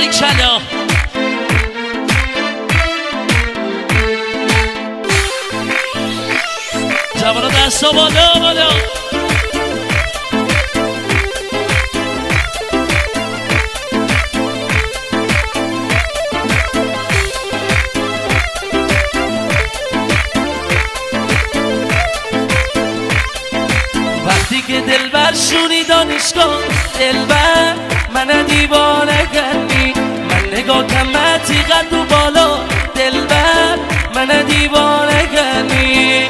باریکلا جوانا دستا بالا بالا وقتی که دلبر شونی دانشگاه دلبر من دیوانه کردی من نگاه کمتی قد و بالا دلبر من دیوانه کردی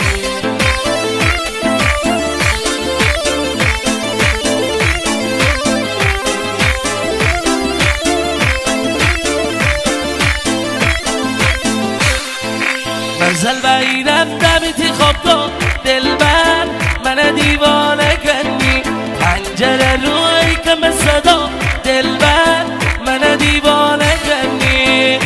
منزل بایی رفتم خوابگاه دلبر من دیوانه کردی پنجره روی کم صدا دلبر من دیوانه کردی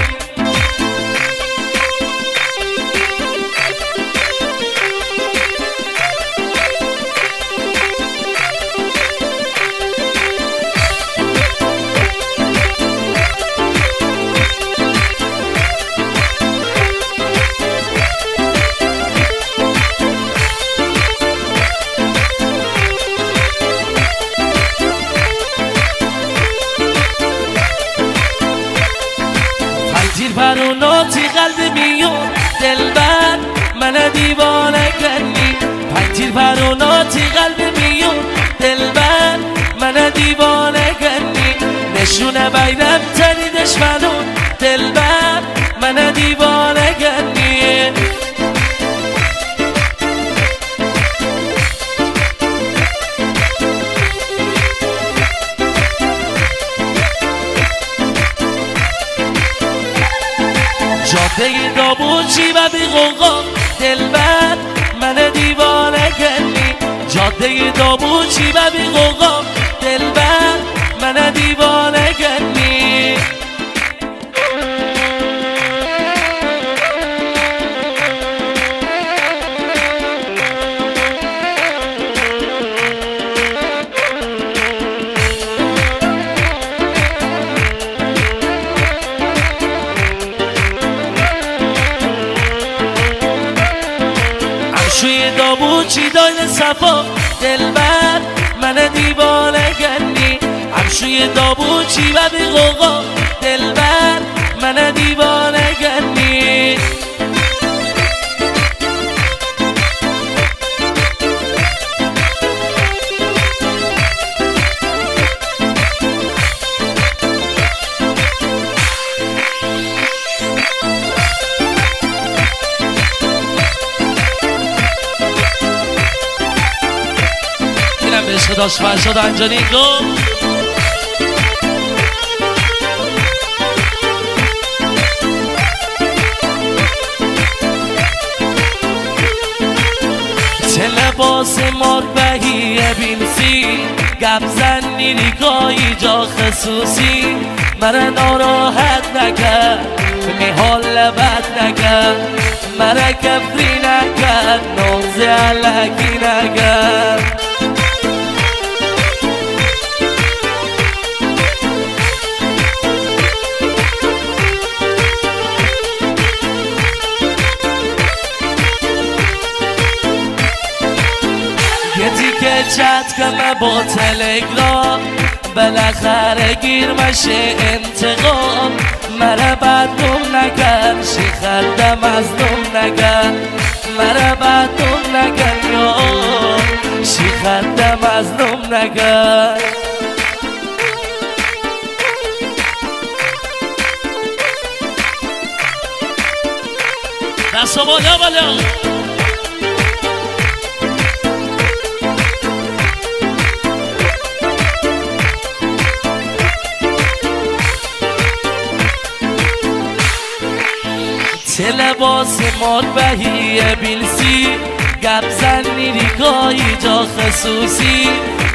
پروناتی قلب میون دلبر من دیوانه کردی پنجیر پروناتی قلب میون دلبر من دیوانه کردی نشونه بیرم تنی دشمنون دلبر من دیوانه کردی جاده دابوچی و بی غوغا دلبر من دیوانه کردی جاده دابوچی و بی غوغا دلبر من دیوانه کردی شوی دابوچی داین صفا دلبر من دیوانه کردی همشوی دابوچی و بی غوغا دلبر من دیوانه کردی داشت فرشاد انجانی گفت چه لباس ماربهی بینسی گپ زنی نگاهی جا خصوصی مرا ناراحت نکرد میحال لبت نکرد مرا کفری نکرد نوز علکی نکرد چت کنم با تلگرام بالاخره گیر مشه انتقام مرا بدنم نکن شی خردم از نم نکن مرا بدنم نکن یا شی خردم از نم نکن دستا بالا بالا چه لباس ماربهی بیلسی گپ زنی نگاهی جا خصوصی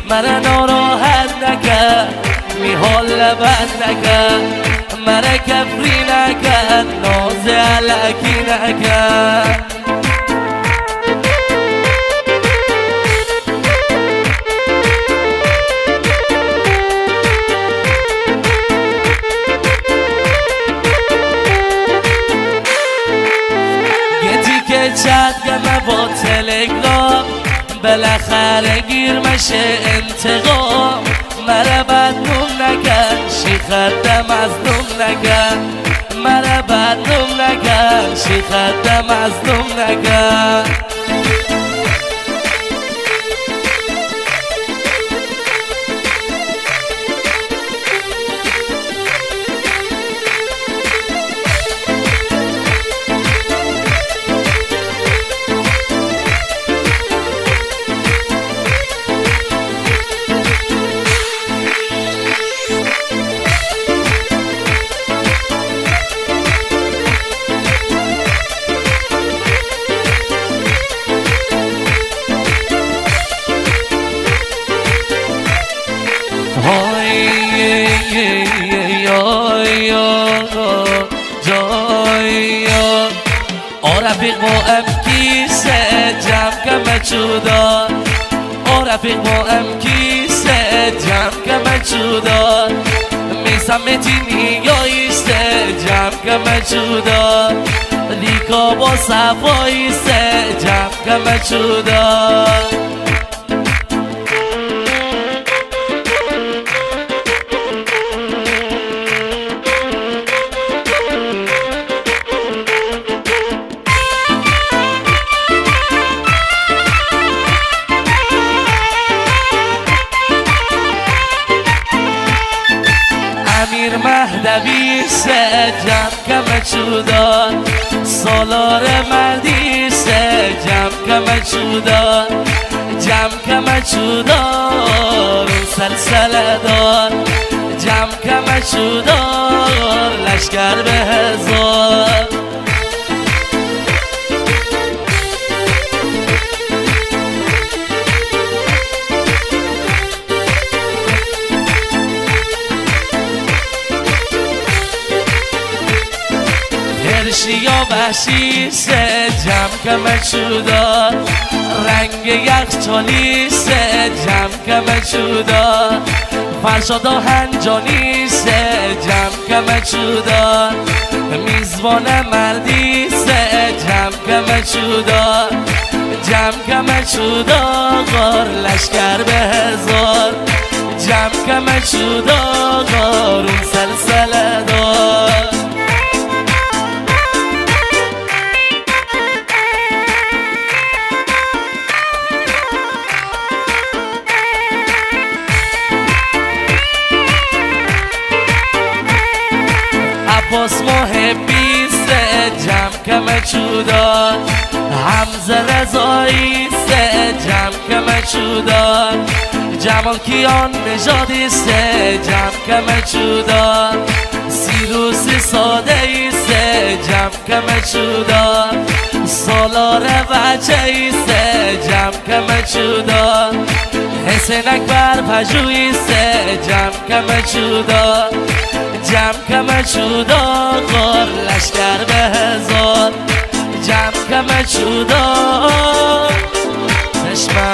مرا ناراحت نکرد میحال لبت نکرد مرا کفری نکرد ناز علکی نکرد گمه با تلگرام بالاخره گیر مشه انتقام مرا بدنوم نکن شیخدم از نوم نکن مرا بدنوم نکن شیخدم از نوم نکن رفیق با ام کیسه جمع کمه چودا رفیق با ام کیسه جمع کمه چودا میسم تینی یا ایسته جمع کمه چودا لیکا با صفا ایسته جمع کمه چودا امیر مهدوی سه جمع کمه چودان سالار مردی سه جمع کمه چودان جمع کمه چودان سلسله دار جمع کمه چودان لشکر به هزار یا وحشی سه جمع کمه چودا رنگ یخچالی سه جمع کمه چودا فرشادا هنجانی سه جمع کمه چودا میزبان مردی سه جمع کمه چودا جمع کمه چودا غار لشکر به هزار جمع کمه چودا غار اون سلسله دار عباس محبی سه جمع کمه چودا حمزه رضایی سه جمع کمه چودا جمال کیان نژادی سه جمع کمه چودا سیروسی ساده ای سه جمع کمه چودا سالار بچه ای سه جمع کمه چودا حسین اکبر پژوهی سه جمع کمه چودا جمع کمه چودا غار لشکر به هزار جمع کمه چودا چشمه